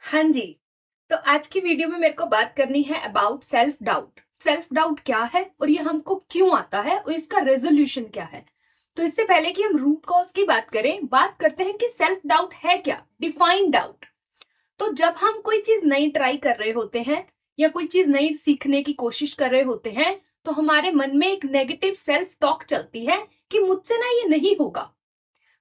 हाँ जी। तो आज की वीडियो में मेरे को बात करनी है about self doubt. Self doubt क्या है और ये हमको क्यों आता है और इसका रेजोल्यूशन क्या है। तो इससे पहले कि हम रूट कॉज की बात करें, बात करते हैं कि सेल्फ डाउट है क्या। Define doubt. तो जब हम कोई चीज नई ट्राई कर रहे होते हैं या कोई चीज नई सीखने की कोशिश कर रहे होते हैं, तो हमारे मन में एक नेगेटिव सेल्फ टॉक चलती है कि मुझसे ना ये नहीं होगा,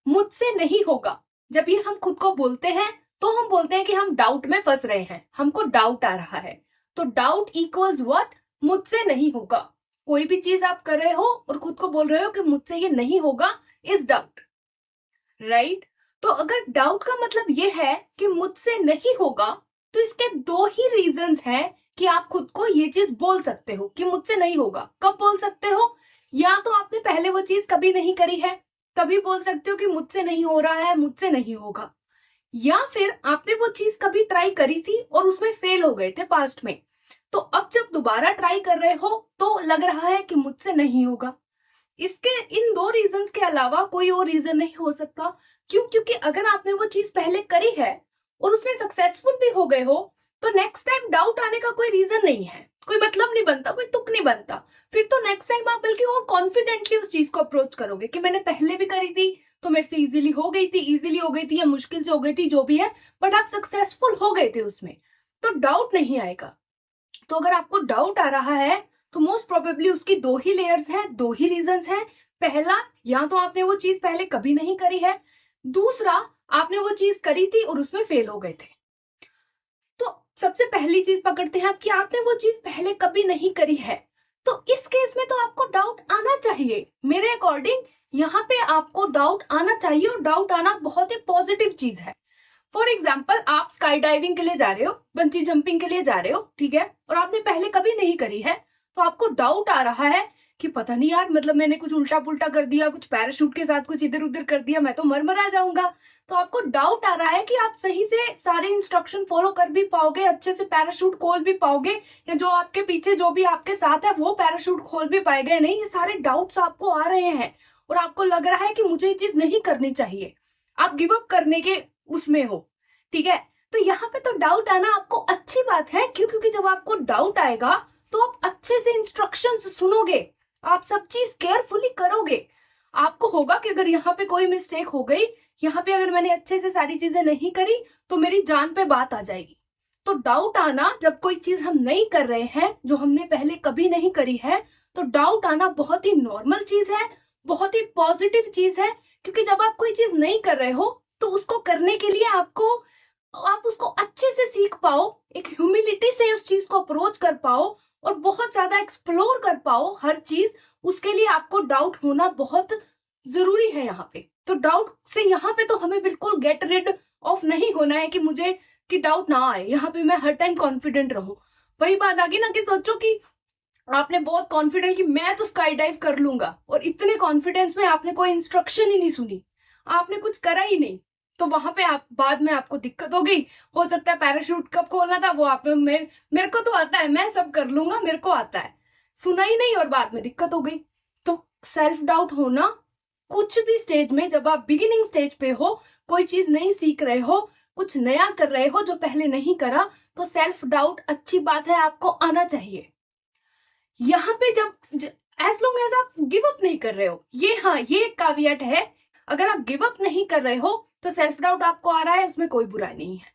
मुझसे नहीं होगा। जब ये हम खुद को बोलते हैं तो हम बोलते हैं कि हम डाउट में फंस रहे हैं, हमको डाउट आ रहा है। तो डाउट इक्वल्स व्हाट? मुझसे नहीं होगा। कोई भी चीज आप कर रहे हो और खुद को बोल रहे हो कि मुझसे ये नहीं होगा, इज डाउट, राइट? तो अगर डाउट का मतलब ये है कि मुझसे नहीं होगा, तो इसके दो ही रीजंस हैं कि आप खुद को ये चीज बोल सकते हो कि मुझसे नहीं होगा। कब बोल सकते हो? या तो आपने पहले वो चीज कभी नहीं करी है, तभी बोल सकते हो कि मुझसे नहीं हो रहा है, मुझसे नहीं होगा। या फिर आपने वो चीज कभी ट्राई करी थी और उसमें फेल हो गए थे पास्ट में, तो अब जब दोबारा ट्राई कर रहे हो तो लग रहा है कि मुझसे नहीं होगा। इसके इन दो रीजंस के अलावा कोई और रीजन नहीं हो सकता। क्यों? क्योंकि अगर आपने वो चीज पहले करी है और उसमें सक्सेसफुल भी हो गए हो, तो नेक्स्ट टाइम डाउट आने का कोई रीजन नहीं है, कोई मतलब नहीं बनता, कोई तुक नहीं बनता। फिर तो नेक्स्ट टाइम आप बल्कि और कॉन्फिडेंटली उस चीज को अप्रोच करोगे कि मैंने पहले भी करी थी तो मेरे से इजीली हो गई थी, इजीली हो गई थी या मुश्किल से हो गई थी, जो भी है, बट आप सक्सेसफुल हो गए थे उसमें, तो डाउट नहीं आएगा। तो अगर आपको डाउट आ रहा है तो मोस्ट प्रोबेबली उसकी दो ही लेयर्स हैं, दो ही रीजंस हैं। पहला, या तो आपने वो चीज पहले कभी नहीं करी है, दूसरा आपने वो चीज करी थी और उसमें फेल हो गए थे। तो सबसे पहली चीज पकड़ते हैं कि आपने वो चीज पहले कभी नहीं करी है, तो इस केस में तो आपको डाउट आना चाहिए। मेरे अकॉर्डिंग यहाँ पे आपको डाउट आना चाहिए और डाउट आना बहुत ही पॉजिटिव चीज है। फॉर एग्जाम्पल, आप स्काई डाइविंग के लिए जा रहे हो, बंजी जंपिंग के लिए जा रहे हो, ठीक है, और आपने पहले कभी नहीं करी है, तो आपको डाउट आ रहा है कि पता नहीं यार, मतलब मैंने कुछ उल्टा पुल्टा कर दिया, कुछ पैराशूट के साथ कुछ इधर उधर कर दिया, मैं तो मर जाऊंगा। तो आपको डाउट आ रहा है कि आप सही से सारे इंस्ट्रक्शन फॉलो कर भी पाओगे, अच्छे से पैराशूट खोल भी पाओगे, या जो आपके पीछे जो भी आपके साथ है वो पैराशूट खोल भी पाएगा नहीं। ये सारे डाउट्स आपको आ रहे हैं और आपको लग रहा है कि मुझे ये चीज नहीं करनी चाहिए। आप गिव अप करने के उसमें हो, ठीक है। तो यहाँ पे तो डाउट आना आपको अच्छी बात है। क्यों? क्योंकि जब आपको डाउट आएगा तो आप अच्छे से इंस्ट्रक्शंस सुनोगे, आप सब चीज केयरफुली करोगे। आपको होगा कि अगर यहाँ पे कोई मिस्टेक हो गई, यहाँ पे अगर मैंने अच्छे से सारी चीजें नहीं करी, तो मेरी जान पे बात आ जाएगी। तो डाउट आना, जब कोई चीज हम नहीं कर रहे हैं जो हमने पहले कभी नहीं करी है, तो डाउट आना बहुत ही नॉर्मल चीज है, बहुत ही पॉजिटिव चीज है। क्योंकि जब आप कोई चीज नहीं कर रहे हो तो उसको करने के लिए आप उसको अच्छे से सीख पाओ, एक ह्यूमिलिटी से उस चीज को अप्रोच कर पाओ और बहुत ज्यादा एक्सप्लोर कर पाओ हर चीज, उसके लिए आपको डाउट होना बहुत जरूरी है यहाँ पे। तो डाउट से यहाँ पे तो हमें बिल्कुल गेट रिड ऑफ नहीं होना है कि मुझे कि डाउट ना आए, यहाँ पे मैं हर टाइम कॉन्फिडेंट रहूं। वही बात आ गई ना कि सोचो कि आपने बहुत कॉन्फिडेंट कि मैं तो स्काई डाइव कर लूंगा, और इतने कॉन्फिडेंस में आपने कोई इंस्ट्रक्शन ही नहीं सुनी, आपने कुछ करा ही नहीं, तो वहां पे आप बाद में आपको दिक्कत हो गई। हो सकता है पैराशूट कब खोलना था वो आप मेरे को तो आता है, मैं सब कर लूंगा, मेरे को आता है, सुना ही नहीं और बाद में दिक्कत हो गई। तो सेल्फ डाउट होना कुछ भी स्टेज में, जब आप बिगिनिंग स्टेज पे हो, कोई चीज नहीं सीख रहे हो, कुछ नया कर रहे हो जो पहले नहीं करा, तो सेल्फ डाउट अच्छी बात है, आपको आना चाहिए। यहाँ पे जब एज लॉन्ग एज आप गिव अप नहीं कर रहे हो, ये, हाँ, ये एक कावियट है। अगर आप गिव अप नहीं कर रहे हो तो सेल्फ डाउट आपको आ रहा है, उसमें कोई बुराई नहीं है।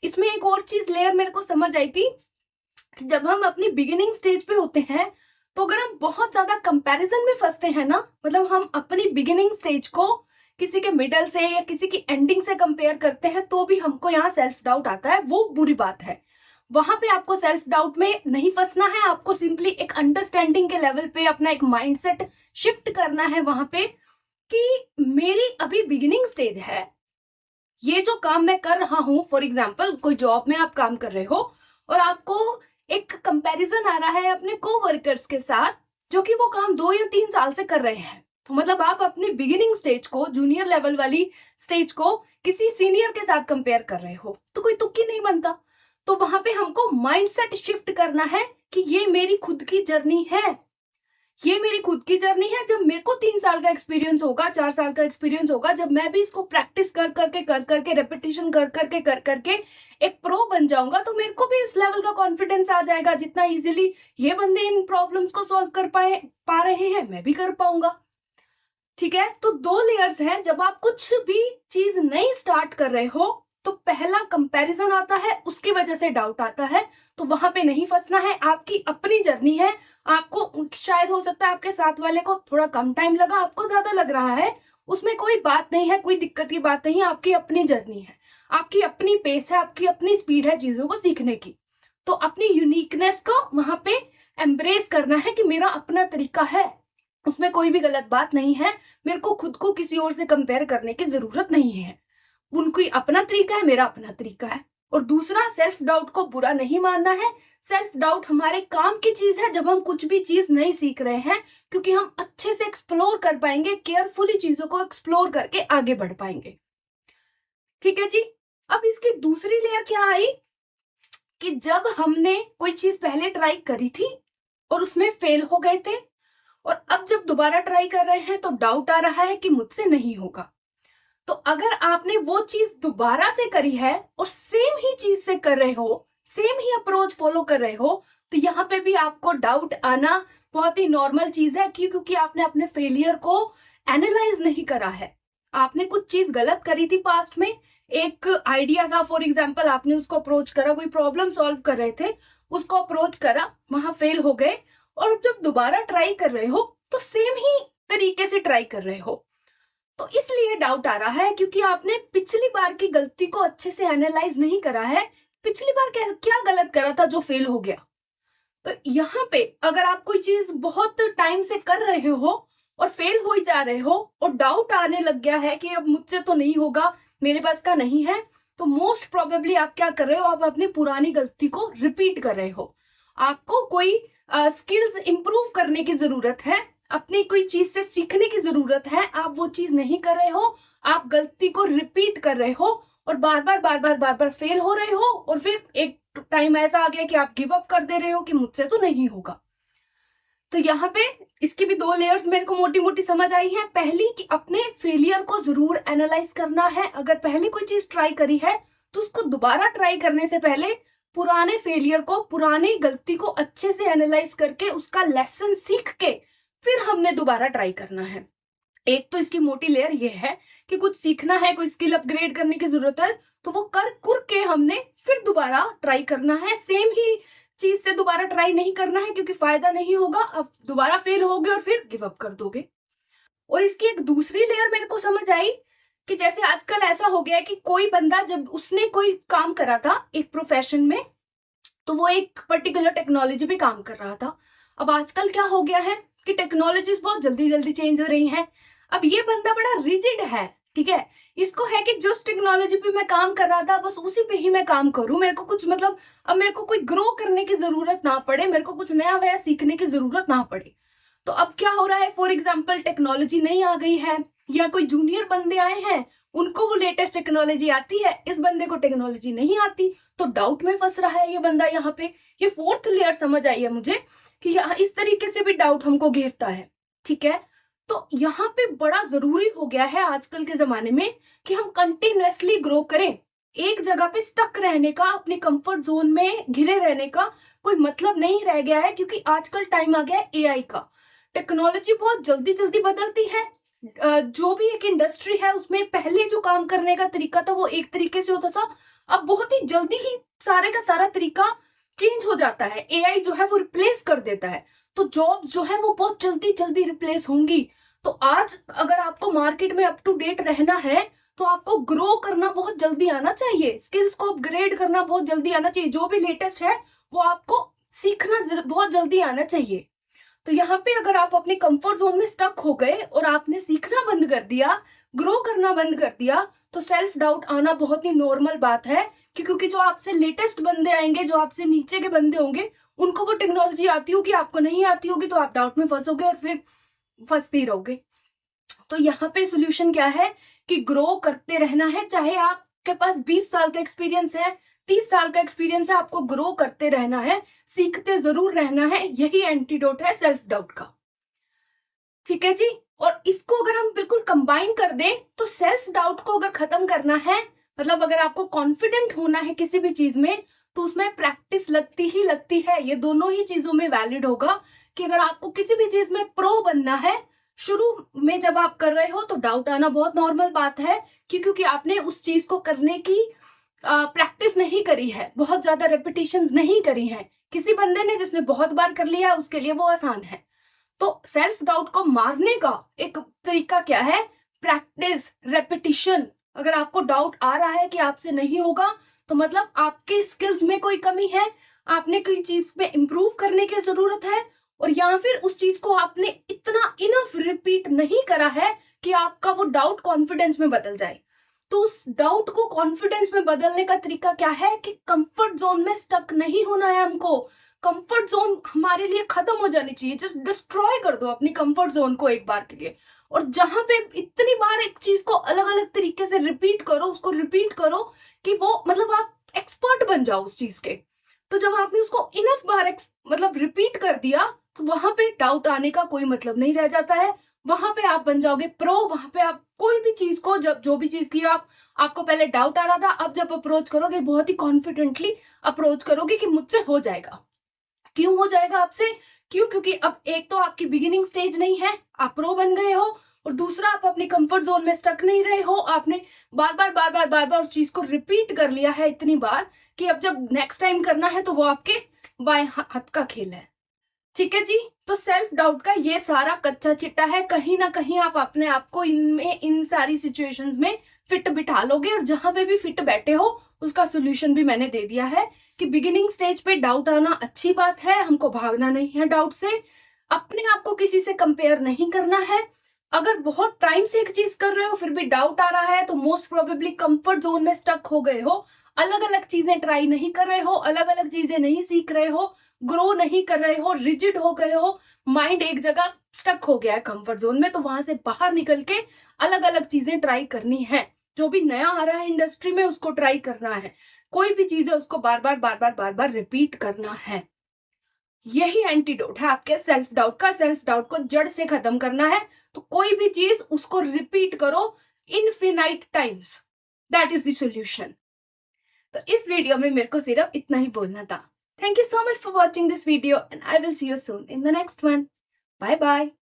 इसमें एक और चीज लेयर मेरे को समझ आई थी कि जब हम अपनी बिगिनिंग स्टेज पे होते हैं, तो अगर हम बहुत ज्यादा कंपैरिजन में फंसते हैं ना, मतलब हम अपनी बिगिनिंग स्टेज को किसी के मिडल से या किसी की एंडिंग से कंपेयर करते हैं, तो भी हमको यहाँ सेल्फ डाउट आता है, वो बुरी बात है। वहां पे आपको सेल्फ डाउट में नहीं फंसना है, आपको सिंपली एक अंडरस्टैंडिंग के लेवल पे अपना एक माइंडसेट शिफ्ट करना है वहां पे कि मेरी अभी बिगिनिंग स्टेज है, ये जो काम मैं कर रहा हूं, फॉर एग्जाम्पल कोई जॉब में आप काम कर रहे हो और आपको एक कंपैरिजन आ रहा है अपने कोवर्कर्स के साथ जो कि वो काम 2 या 3 साल से कर रहे हैं, तो मतलब आप अपनी बिगिनिंग स्टेज को, जूनियर लेवल वाली स्टेज को किसी सीनियर के साथ कंपेयर कर रहे हो, तो कोई तुक्की नहीं बनता। तो वहां पे हमको माइंडसेट शिफ्ट करना है कि ये मेरी खुद की जर्नी है, ये मेरी खुद की जर्नी है। जब मेरे को 3 साल का एक्सपीरियंस होगा, 4 साल का एक्सपीरियंस होगा, जब मैं भी इसको प्रैक्टिस कर करके रेपिटेशन कर करके एक प्रो बन जाऊंगा, तो मेरे को भी इस लेवल का कॉन्फिडेंस आ जाएगा। जितना इजीली ये बंदे इन प्रॉब्लम्स को सॉल्व कर पा रहे हैं, मैं भी कर पाऊंगा। ठीक है, तो 2 लेयर्स हैं। जब आप कुछ भी चीज नई स्टार्ट कर रहे हो तो पहला कंपैरिजन आता है, उसकी वजह से डाउट आता है। तो वहां पे नहीं फंसना है, आपकी अपनी जर्नी है। आपको शायद हो सकता है आपके साथ वाले को थोड़ा कम टाइम लगा, आपको ज्यादा लग रहा है, उसमें कोई बात नहीं है, कोई दिक्कत की बात नहीं है। आपकी अपनी जर्नी है, आपकी अपनी पेस है, आपकी अपनी स्पीड है चीजों को सीखने की। तो अपनी यूनिकनेस को वहां पे एम्ब्रेस करना है कि मेरा अपना तरीका है, उसमें कोई भी गलत बात नहीं है। मेरे को खुद को किसी और से कंपेयर करने की जरूरत नहीं है। उनकी अपना तरीका है, मेरा अपना तरीका है। और दूसरा, सेल्फ डाउट को बुरा नहीं मानना है। सेल्फ डाउट हमारे काम की चीज है जब हम कुछ भी चीज नहीं सीख रहे हैं, क्योंकि हम अच्छे से एक्सप्लोर कर पाएंगे, केयरफुली चीजों को एक्सप्लोर करके आगे बढ़ पाएंगे। ठीक है जी। अब इसकी दूसरी लेयर क्या आई कि जब हमने कोई चीज पहले ट्राई करी थी और उसमें फेल हो गए थे, और अब जब दोबारा ट्राई कर रहे हैं तो डाउट आ रहा है कि मुझसे नहीं होगा। तो अगर आपने वो चीज दोबारा से करी है और सेम ही चीज से कर रहे हो, सेम ही अप्रोच फॉलो कर रहे हो, तो यहाँ पे भी आपको डाउट आना बहुत ही नॉर्मल चीज है। क्योंकि आपने अपने फेलियर को एनालाइज नहीं करा है। आपने कुछ चीज गलत करी थी पास्ट में, एक आइडिया था फॉर एग्जाम्पल, आपने उसको अप्रोच करा, कोई प्रॉब्लम सॉल्व कर रहे थे, उसको अप्रोच करा, वहां फेल हो गए, और अब जब दोबारा ट्राई कर रहे हो तो सेम ही तरीके से ट्राई कर रहे हो। तो इसलिए डाउट आ रहा है, क्योंकि आपने पिछली बार की गलती को अच्छे से एनालाइज नहीं करा है। पिछली बार क्या गलत करा था जो फेल हो गया। तो यहाँ पे अगर आप कोई चीज बहुत टाइम से कर रहे हो और फेल हो ही जा रहे हो और डाउट आने लग गया है कि अब मुझसे तो नहीं होगा, मेरे पास का नहीं है, तो मोस्ट प्रोबेबली आप क्या कर रहे हो, आप अपनी पुरानी गलती को रिपीट कर रहे हो। आपको कोई स्किल्स इंप्रूव करने की जरूरत है, अपनी कोई चीज से सीखने की जरूरत है। आप वो चीज नहीं कर रहे हो, आप गलती को रिपीट कर रहे हो और बार बार फेल हो रहे हो, और फिर एक टाइम ऐसा आ गया कि आप गिव अप कर दे रहे हो कि मुझसे तो नहीं होगा। तो यहाँ पे इसकी भी 2 लेयर्स मेरे को मोटी मोटी समझ आई है। पहली कि अपने फेलियर को जरूर एनालाइज करना है। अगर पहले कोई चीज ट्राई करी है तो उसको दोबारा ट्राई करने से पहले पुराने फेलियर को, पुरानी गलती को अच्छे से एनालाइज करके उसका लेसन सीख के फिर हमने दोबारा ट्राई करना है। एक तो इसकी मोटी लेयर ये है कि कुछ सीखना है, कोई स्किल अपग्रेड करने की जरूरत है, तो वो कर के हमने फिर दोबारा ट्राई करना है। सेम ही चीज से दोबारा ट्राई नहीं करना है, क्योंकि फायदा नहीं होगा, अब दोबारा फेल होगे और फिर गिव अप कर दोगे। और इसकी एक दूसरी लेयर मेरे को समझ आई कि जैसे आजकल ऐसा हो गया है कि कोई बंदा जब उसने कोई काम करा था एक प्रोफेशन में, तो वो एक पर्टिकुलर टेक्नोलॉजी पे काम कर रहा था। अब आजकल क्या हो गया है कि टेक्नोलॉजीज बहुत जल्दी जल्दी चेंज हो रही हैं। अब ये बंदा बड़ा रिजिड है, ठीक है, इसको है कि जिस टेक्नोलॉजी पे मैं काम कर रहा था बस उसी पे ही मैं काम करूं, मेरे को कुछ मतलब अब मेरे को कोई ग्रो करने की जरूरत ना पड़े, मेरे को कुछ नया वया सीखने की जरूरत ना पड़े। तो अब क्या हो रहा है, फॉर एग्जाम्पल टेक्नोलॉजी नई आ गई है या कोई जूनियर बंदे आए हैं, उनको वो लेटेस्ट टेक्नोलॉजी आती है, इस बंदे को टेक्नोलॉजी नहीं आती, तो डाउट में फंस रहा है ये बंदा। यहाँ पे ये 4th लेयर समझ आई है मुझे कि यहाँ इस तरीके से भी डाउट हमको घेरता है। ठीक है, तो यहाँ पे बड़ा जरूरी हो गया है आजकल के जमाने में कि हम कंटिन्यूअसली ग्रो करें। एक जगह पे स्टक रहने का, अपने कंफर्ट जोन में घिरे रहने का कोई मतलब नहीं रह गया है, क्योंकि आजकल टाइम आ गया है एआई का। टेक्नोलॉजी बहुत जल्दी जल्दी बदलती है। जो भी एक इंडस्ट्री है उसमें पहले जो काम करने का तरीका था वो एक तरीके से होता था, अब बहुत ही जल्दी ही सारे का सारा तरीका चेंज हो जाता है। एआई जो है वो रिप्लेस कर देता है, तो जॉब्स जो है वो बहुत जल्दी जल्दी रिप्लेस होंगी। तो आज अगर आपको मार्केट में अप टू डेट रहना है तो आपको ग्रो करना बहुत जल्दी आना चाहिए, स्किल्स को अपग्रेड करना बहुत जल्दी आना चाहिए, जो भी लेटेस्ट है वो आपको सीखना बहुत जल्दी आना चाहिए। तो यहाँ पे अगर आप अपने कंफर्ट जोन में स्टक हो गए और आपने सीखना बंद कर दिया, ग्रो करना बंद कर दिया, तो सेल्फ डाउट आना बहुत ही नॉर्मल बात है। क्योंकि जो आपसे लेटेस्ट बंदे आएंगे, जो आपसे नीचे के बंदे होंगे, उनको वो टेक्नोलॉजी आती होगी, आपको नहीं आती होगी, तो आप डाउट में फंसोगे और फिर फंसते ही रहोगे। तो यहाँ पे सोल्यूशन क्या है कि ग्रो करते रहना है। चाहे आपके पास 20 साल का एक्सपीरियंस है, 30 साल का एक्सपीरियंस है, आपको ग्रो करते रहना है, सीखते जरूर रहना है। यही एंटीडोट है सेल्फ डाउट का। ठीक है जी। और इसको अगर हम बिल्कुल कंबाइन कर दें तो सेल्फ डाउट को अगर खत्म करना है, मतलब अगर आपको कॉन्फिडेंट होना है किसी भी चीज में, तो उसमें प्रैक्टिस लगती ही लगती है। ये दोनों ही चीजों में वैलिड होगा कि अगर आपको किसी भी चीज में प्रो बनना है, शुरू में जब आप कर रहे हो तो डाउट आना बहुत नॉर्मल बात है, क्योंकि आपने उस चीज को करने की प्रैक्टिस नहीं करी है, बहुत ज्यादा रेपिटेशंस नहीं करी है। किसी बंदे ने जिसने बहुत बार कर लिया उसके लिए वो आसान है। तो सेल्फ डाउट को मारने का एक तरीका क्या है? Practice, repetition. अगर आपको डाउट आ रहा है कि आपसे नहीं होगा, तो मतलब आपके स्किल्स में कोई कमी है, आपने कोई चीज में इंप्रूव करने की जरूरत है, और या फिर उस चीज को आपने इतना इनफ रिपीट नहीं करा है कि आपका वो डाउट कॉन्फिडेंस में बदल जाए। तो उस डाउट को कॉन्फिडेंस में बदलने का तरीका क्या है कि कंफर्ट जोन में स्टक नहीं होना है हमको। कंफर्ट जोन हमारे लिए खत्म हो जानी चाहिए। जस्ट डिस्ट्रॉय कर दो अपनी कंफर्ट जोन को एक बार के लिए, और जहां पे इतनी बार एक चीज को अलग अलग तरीके से रिपीट करो, उसको रिपीट करो कि वो मतलब आप एक्सपर्ट बन जाओ उस चीज के। तो जब आपने उसको इनफ बार मतलब रिपीट कर दिया, तो वहां पे डाउट आने का कोई मतलब नहीं रह जाता है। वहां पे आप बन जाओगे प्रो। वहां पे आप कोई भी चीज को, जब जो भी चीज की आपको पहले डाउट आ रहा था, अब जब अप्रोच करोगे बहुत ही कॉन्फिडेंटली अप्रोच करोगे कि मुझसे हो जाएगा। क्यों हो जाएगा आपसे? क्यों? क्योंकि अब एक तो आपकी बिगिनिंग स्टेज नहीं है, आप प्रो बन गए हो, और दूसरा आप अपनी कंफर्ट जोन में स्टक नहीं रहे हो। आपने बार बार बार बार बार बार उस चीज को रिपीट कर लिया है इतनी बार कि अब जब नेक्स्ट टाइम करना है तो वो आपके बाएं हाथ का खेल है। ठीक है जी। तो सेल्फ डाउट का ये सारा कच्चा चिट्टा है। कहीं ना कहीं आप अपने आप को इनमें, इन सारी सिचुएशंस में फिट बिठा लोगे, और जहां पे भी फिट बैठे हो उसका सोल्यूशन भी मैंने दे दिया है कि बिगिनिंग स्टेज पे डाउट आना अच्छी बात है, हमको भागना नहीं है डाउट से, अपने आप को किसी से कंपेयर नहीं करना है। अगर बहुत टाइम से एक चीज कर रहे हो फिर भी डाउट आ रहा है, तो मोस्ट प्रोबेबली कंफर्ट जोन में स्टक हो गए हो, अलग अलग चीजें ट्राई नहीं कर रहे हो, अलग अलग चीजें नहीं सीख रहे हो, ग्रो नहीं कर रहे हो, रिजिड हो गए हो, माइंड एक जगह स्टक हो गया है कंफर्ट जोन में। तो वहां से बाहर निकल के अलग अलग चीजें ट्राई करनी है। जो भी नया आ रहा है इंडस्ट्री में उसको ट्राई करना है। कोई भी चीज है उसको बार बार बार बार बार बार रिपीट करना है। यही एंटीडोट है आपके सेल्फ डाउट का। सेल्फ डाउट को जड़ से खत्म करना है, तो कोई भी चीज उसको रिपीट करो infinite times. That is the solution. तो इस वीडियो में मेरे को सिर्फ इतना ही बोलना था। Thank you so much for watching this video, and I will see you soon in the next one. Bye bye.